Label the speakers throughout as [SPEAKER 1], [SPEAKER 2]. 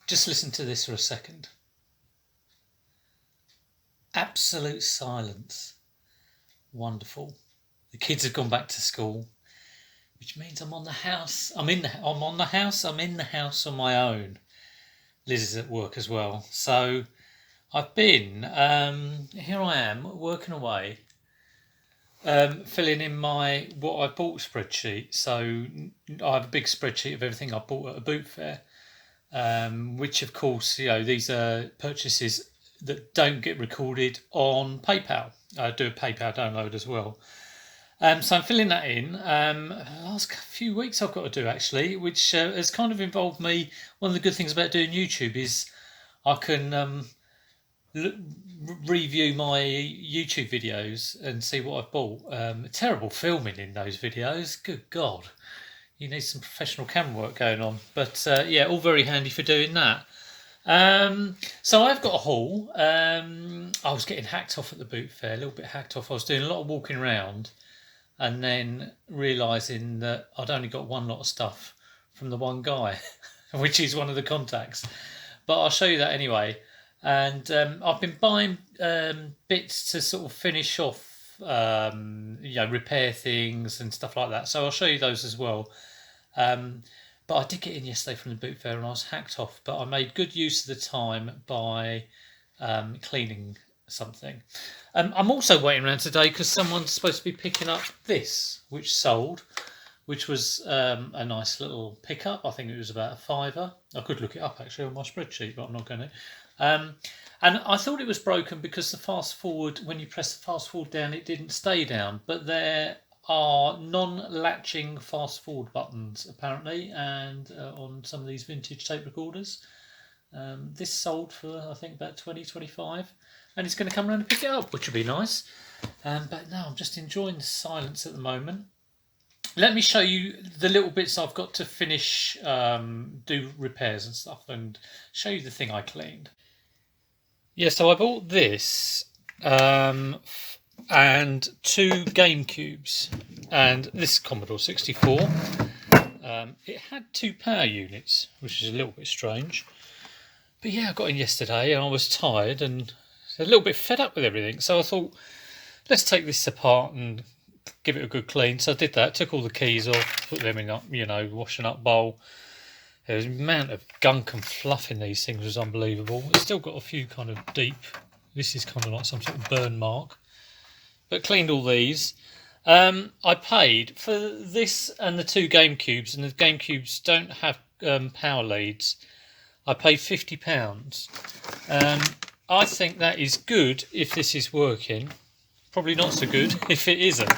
[SPEAKER 1] Just listen to this for a second. Absolute silence. Wonderful. The kids have gone back to school, which means I'm on the house. I'm in the house on my own. Liz is at work as well. So I've been, here I am, working away, filling in my what I bought spreadsheet. So I have a big spreadsheet of everything I bought at a boot fair, which of course, these are purchases that don't get recorded on PayPal. I do a PayPal download as well. So I'm filling that in. The last few weeks I've got to do actually, which has kind of involved me. One of the good things about doing YouTube is I can review my YouTube videos and see what I've bought. Terrible filming in those videos. Good God, you need some professional camera work going on. But yeah, all very handy for doing that. So I've got a haul. I was getting hacked off at the boot fair, a little bit hacked off. I was doing a lot of walking around and then realising that I'd only got one lot of stuff from the one guy, which is one of the contacts. But I'll show you that anyway. And I've been buying bits to sort of finish off, repair things and stuff like that. So I'll show you those as well. But I did get in yesterday from the boot fair and I was hacked off. But I made good use of the time by cleaning something. I'm also waiting around today because someone's supposed to be picking up this, which sold, which was a nice little pickup. I think it was about £5. I could look it up actually on my spreadsheet, but I'm not going to. And I thought it was broken because the fast forward, when you press the fast forward down, it didn't stay down. But there are non-latching fast forward buttons apparently, and on some of these vintage tape recorders. This sold for I think about 20-25, and it's going to come around and pick it up, which would be nice. But no, I'm just enjoying the silence at the moment. Let me show you the little bits I've got to finish, do repairs and stuff, and show you the thing I cleaned. Yeah, so I bought this and 2 GameCubes, and this is Commodore 64. It had 2 power units, which is a little bit strange. But yeah, I got in yesterday and I was tired and a little bit fed up with everything. So I thought, let's take this apart and give it a good clean. So I did that, took all the keys off, put them in a washing up bowl. The amount of gunk and fluff in these things was unbelievable. It's still got a few kind of deep, this is kind of like some sort of burn mark. But cleaned all these. I paid for this and the 2 GameCubes, and the GameCubes don't have power leads. I paid £50. I think that is good if this is working. Probably not so good if it isn't.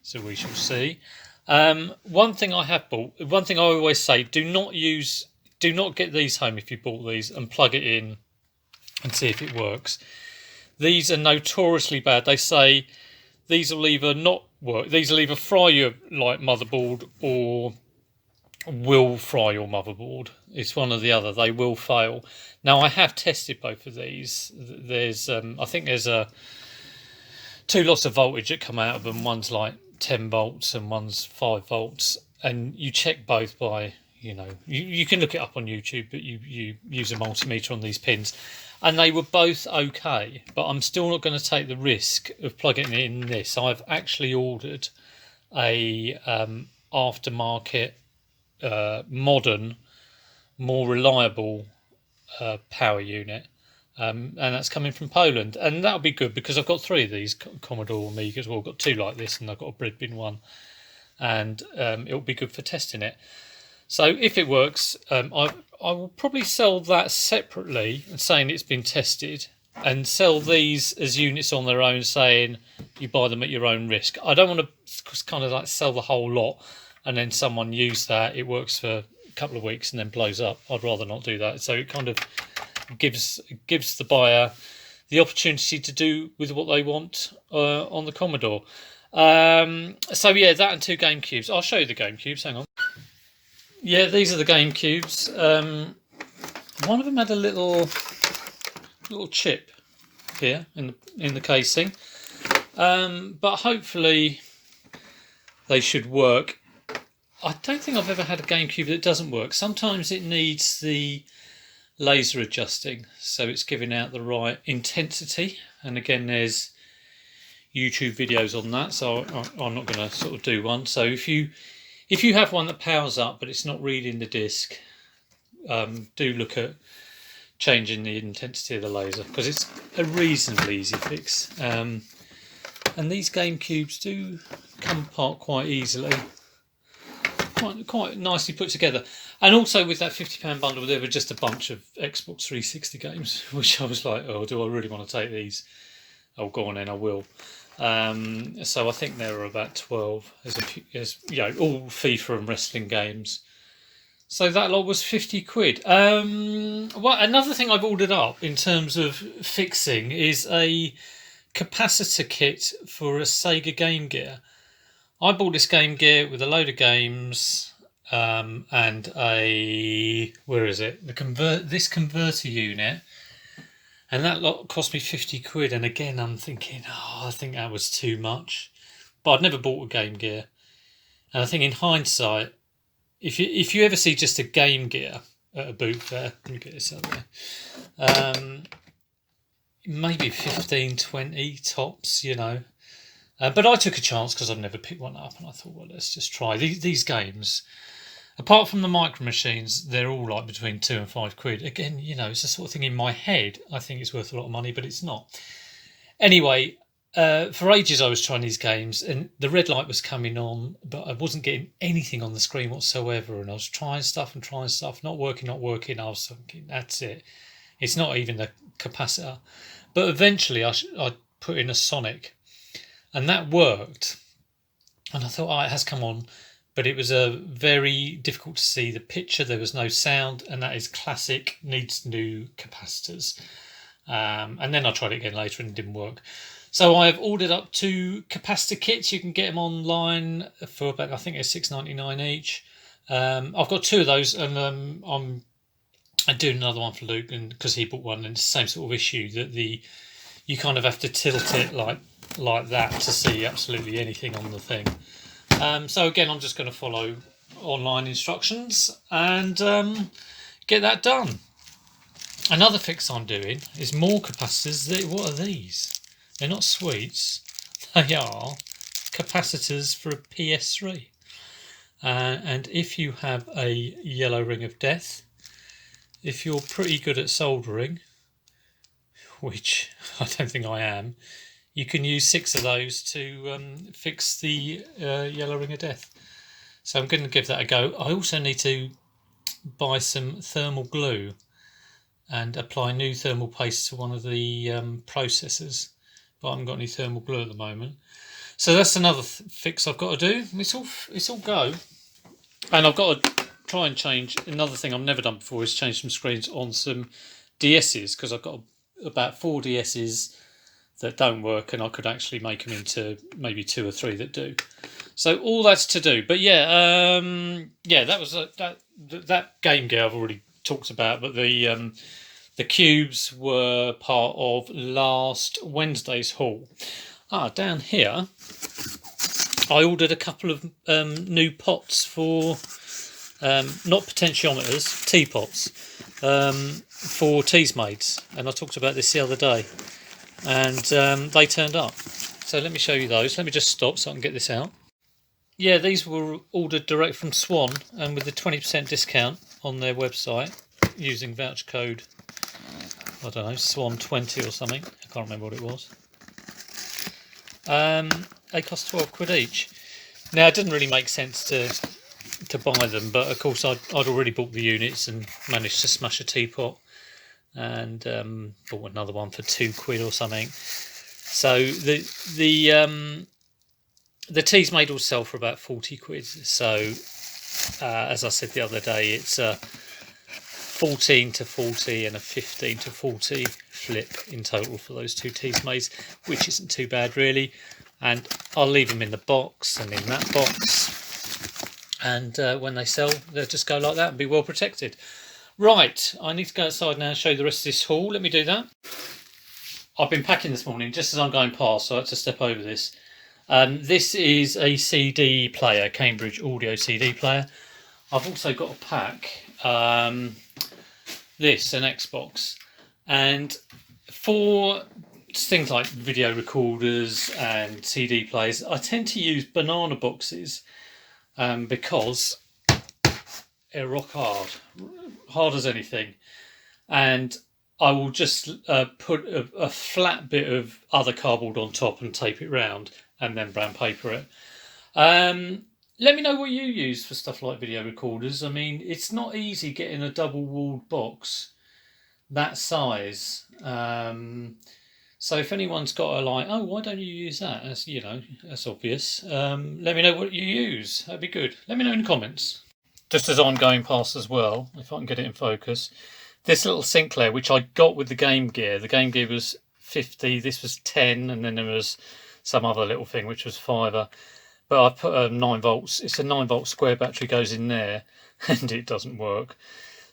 [SPEAKER 1] So we shall see. One thing I have bought, one thing I always say, do not get these home if you bought these and plug it in and see if it works. These are notoriously bad. They say these will either not work. These will either fry your motherboard or will fry your motherboard. It's one or the other. They will fail. Now I have tested both of these. There's I think there's 2 lots of voltage that come out of them. One's like 10 volts and one's 5 volts, and you check both by you can look it up on YouTube, but you use a multimeter on these pins, and they were both okay. But I'm still not going to take the risk of plugging in this. I've actually ordered a aftermarket modern, more reliable power unit, and that's coming from Poland, and that'll be good because I've got 3 of these Commodore Amigas. Well, I've got 2 like this, and I've got a bread bin one, and it'll be good for testing it. So if it works, I will probably sell that separately and saying it's been tested, and sell these as units on their own, saying you buy them at your own risk. I don't want to kind of like sell the whole lot and then someone use that, it works for a couple of weeks and then blows up. I'd rather not do that. So it kind of gives the buyer the opportunity to do with what they want on the Commodore. So yeah, that and 2 GameCubes. I'll show you the GameCubes, hang on. Yeah, these are the GameCubes. One of them had a little chip here in the casing, but hopefully they should work. I don't think I've ever had a GameCube that doesn't work. Sometimes it needs the laser adjusting, so it's giving out the right intensity. And again, there's YouTube videos on that, so I'm not going to sort of do one. So if you have one that powers up but it's not reading the disc, do look at changing the intensity of the laser, because it's a reasonably easy fix. And these GameCubes do come apart quite easily, quite nicely put together. And also with that £50 bundle, there were just a bunch of Xbox 360 games, which I was like, oh, do I really want to take these? Oh, go on then, I will. So I think there were about 12, as you know, all FIFA and wrestling games. So that lot was 50 quid. Well, another thing I've ordered up in terms of fixing is a capacitor kit for a Sega Game Gear. I bought this Game Gear with a load of games and a, where is it? This converter unit. And that lot cost me 50 quid. And again, I'm thinking, oh, I think that was too much. But I'd never bought a Game Gear. And I think in hindsight, if you ever see just a Game Gear at a boot fair, let me get this out there, maybe 15, 20 tops, you know. But I took a chance because I've never picked one up, and I thought, well, let's just try. These games, apart from the Micro Machines, they're all like between 2 and 5 quid. Again, you know, it's the sort of thing in my head, I think it's worth a lot of money, but it's not. Anyway, for ages I was trying these games, and the red light was coming on, but I wasn't getting anything on the screen whatsoever, and I was trying stuff, not working. I was thinking, that's it. It's not even the capacitor. But eventually I put in a Sonic, and that worked. And I thought, oh, it has come on, but it was very difficult to see the picture. There was no sound, and that is classic, needs new capacitors. And then I tried it again later and it didn't work. So I've ordered up 2 capacitor kits. You can get them online for about, I think it's $6.99 each. I've got 2 of those, and I'm doing another one for Luke, and because he bought one, and it's the same sort of issue that you kind of have to tilt it like that to see absolutely anything on the thing. So again, I'm just going to follow online instructions and get that done. Another fix I'm doing is more capacitors. What are these? They're not sweets. They are capacitors for a PS3. And if you have a yellow ring of death, if you're pretty good at soldering, which I don't think I am, you can use 6 of those to fix the yellow ring of death. So I'm going to give that a go. I also need to buy some thermal glue and apply new thermal paste to one of the processors, but I haven't got any thermal glue at the moment. So that's another fix I've got to do. It's all go. And I've got to try and change. Another thing I've never done before is change some screens on some DSs, because I've got about 4 DSs that don't work, and I could actually make them into maybe 2 or 3 that do. So all that's to do. But yeah, that was that Game Gear I've already talked about, but the cubes were part of last Wednesday's haul. Down here, I ordered a couple of new pots for not potentiometers, teapots, for Teasmades, and I talked about this the other day, and they turned up. So let me show you those. Let me just stop so I can get this out. Yeah, these were ordered direct from Swan, and with the 20% discount on their website using voucher code, I don't know, Swan20 or something. I can't remember what it was. They cost 12 quid each. Now, it didn't really make sense to buy them, but of course I'd already bought the units and managed to smash a teapot, and bought another one for 2 quid or something. So the Teasmade will sell for about 40 quid. So as I said the other day, it's a 14 to 40 and a 15 to 40 flip in total for those 2 Teasmades, which isn't too bad really. And I'll leave them in the box and in that box, and when they sell, they'll just go like that and be well protected. Right, I need to go outside now and show you the rest of this haul. Let me do that. I've been packing this morning just as I'm going past, so I had to step over this. This is a CD player, Cambridge Audio CD player. I've also got a pack this, an Xbox, and for things like video recorders and CD players, I tend to use banana boxes because they're rock hard as anything, and I will just put a flat bit of other cardboard on top and tape it round, and then brown paper it. Let me know what you use for stuff like video recorders. I mean, it's not easy getting a double-walled box that size. So if anyone's got a like, oh, why don't you use that? That's, you know, that's obvious. Let me know what you use. That'd be good. Let me know in the comments. Just as I'm going past as well, if I can get it in focus, this little Sinclair, which I got with the Game Gear. The Game Gear was 50, this was 10, and then there was some other little thing which was fiver. But I put 9 volts. It's a 9 volt square battery goes in there, and it doesn't work.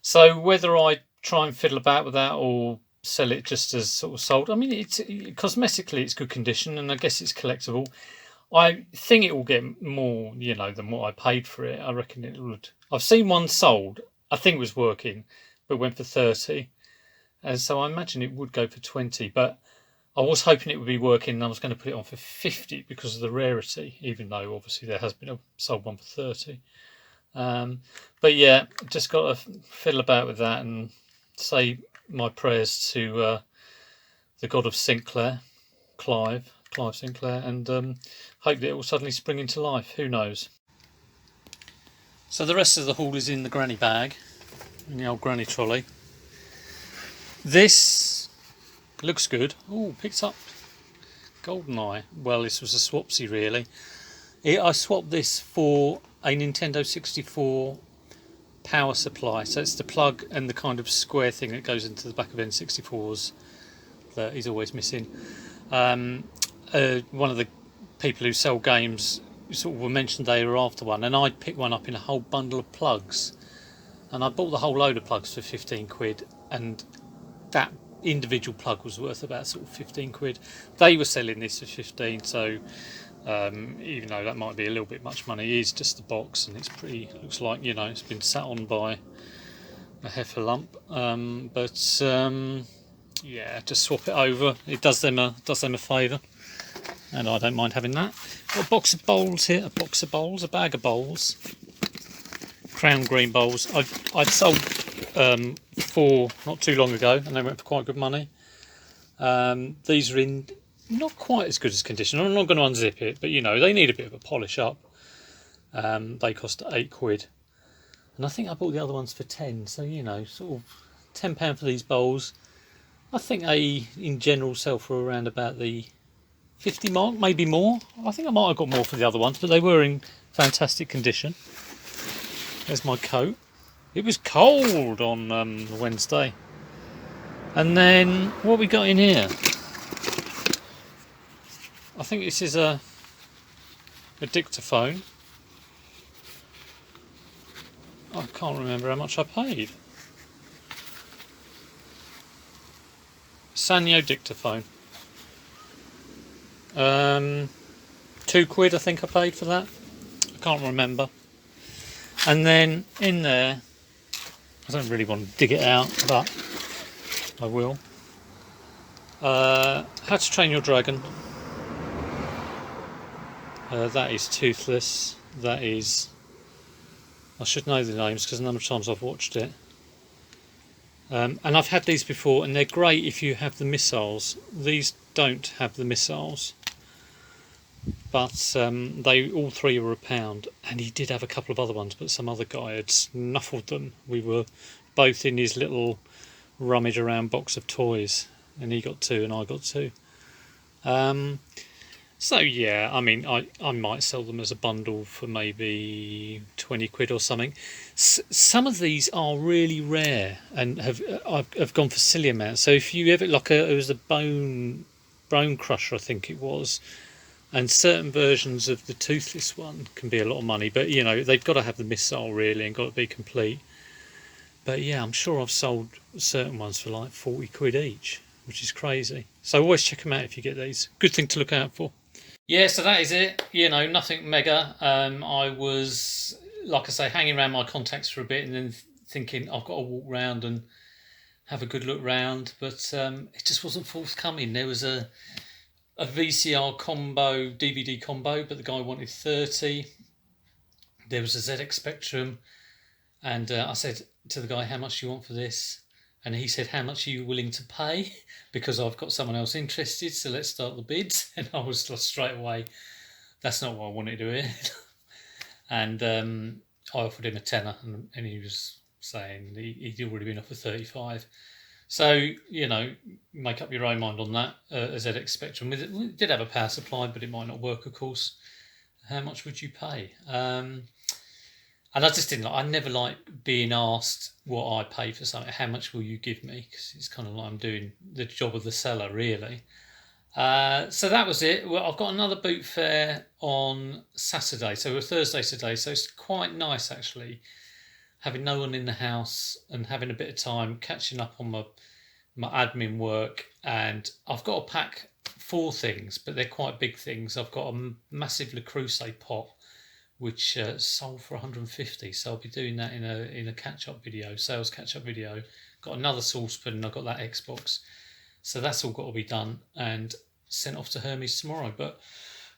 [SPEAKER 1] So whether I try and fiddle about with that or sell it just as sort of sold, I mean, it's cosmetically it's good condition, and I guess it's collectible. I think it will get more, you know, than what I paid for it. I reckon it would. I've seen one sold. I think it was working, but went for 30, and so I imagine it would go for 20. But I was hoping it would be working, and I was going to put it on for 50 because of the rarity, even though obviously there has been a sold one for 30. But yeah, just got to fiddle about with that and say my prayers to the God of Sinclair, Clive Sinclair, and hope that it will suddenly spring into life. Who knows? So the rest of the haul is in the granny bag, in the old granny trolley. This looks good. Oh, picked up GoldenEye. Well, this was a swapsy really. I swapped this for a Nintendo 64 power supply. So it's the plug and the kind of square thing that goes into the back of N64s that he's always missing. One of the people who sell games sort of were mentioned they were after one, and I'd picked one up in a whole bundle of plugs. And I bought the whole load of plugs for 15 quid, and that individual plug was worth about sort of 15 quid. They were selling this for 15, so even though that might be a little bit much money, it is just the box, and it's pretty, looks like, you know, it's been sat on by a heifer lump. Yeah, just swap it over. It does them a favour, and I don't mind having that. Got a box of bowls here, a bag of bowls, crown green bowls. I'd sold 4 not too long ago, and they went for quite good money. These are in not quite as good as condition. I'm not going to unzip it, but you know, they need a bit of a polish up. They cost 8 quid, and I think I bought the other ones for 10, so you know, sort of £10 for these bowls. I think they in general sell for around about the 50 mark, maybe more. I think I might have got more for the other ones, but they were in fantastic condition. There's my coat. It was cold on Wednesday. And then what we got in here? I think this is a dictaphone. I can't remember how much I paid. Sanyo dictaphone. 2 quid I think I paid for that. I can't remember. And then in there, I don't really want to dig it out, but I will. How to Train Your Dragon. That is Toothless. That is... I should know the names because a number of times I've watched it. And I've had these before, and they're great if you have the missiles. These don't have the missiles, but they all 3 were £1, and he did have a couple of other ones, but some other guy had snuffled them. We were both in his little rummage around box of toys, and he got 2 and I got 2. So yeah, I mean, I might sell them as a bundle for maybe 20 quid or something. Some of these are really rare and have gone for silly amounts. So if you ever, like it was a bone crusher, I think it was, and certain versions of the Toothless one can be a lot of money, but you know, they've got to have the missile really and got to be complete. But yeah, I'm sure I've sold certain ones for like 40 quid each, which is crazy. So always check them out if you get these. Good thing to look out for. Yeah, so that is it. You know, nothing mega. I was, like I say, hanging around my contacts for a bit and then thinking I've got to walk round and have a good look round, but it just wasn't forthcoming. There was a VCR combo, DVD combo, but the guy wanted 30. There was a ZX Spectrum, and I said to the guy, how much do you want for this? And he said, how much are you willing to pay? Because I've got someone else interested, so let's start the bids. And I was straight away, that's not what I wanted to hear. And I offered him a tenner, and he was saying he'd already been offered 35. So, make up your own mind on that. A ZX Spectrum. We did have a power supply, but it might not work, of course. How much would you pay? And I just didn't I never like being asked what I pay for something. How much will you give me? Because it's kind of like I'm doing the job of the seller, really. So that was it. Well, I've got another boot fair on Saturday. So we're Thursday today. So it's quite nice, actually, having no one in the house and having a bit of time catching up on my admin work. And I've got to pack 4 things, but they're quite big things. I've got a massive Le Creuset pot, which sold for 150. So I'll be doing that in a catch-up video, sales catch-up video. Got another saucepan, and I've got that Xbox. So that's all got to be done and sent off to Hermes tomorrow. But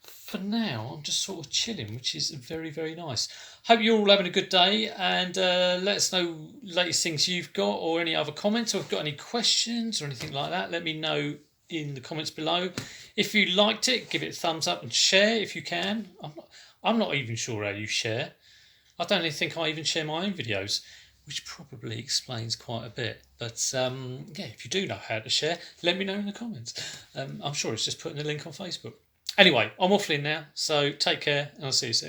[SPEAKER 1] for now, I'm just sort of chilling, which is very, very nice. Hope you're all having a good day, and let us know latest things you've got, or any other comments, or if you've got any questions or anything like that. Let me know in the comments below. If you liked it, give it a thumbs up and share if you can. I'm not even sure how you share. I don't even think I even share my own videos, which probably explains quite a bit. But yeah, if you do know how to share, let me know in the comments. I'm sure it's just putting a link on Facebook. Anyway, I'm waffling now, so take care, and I'll see you soon.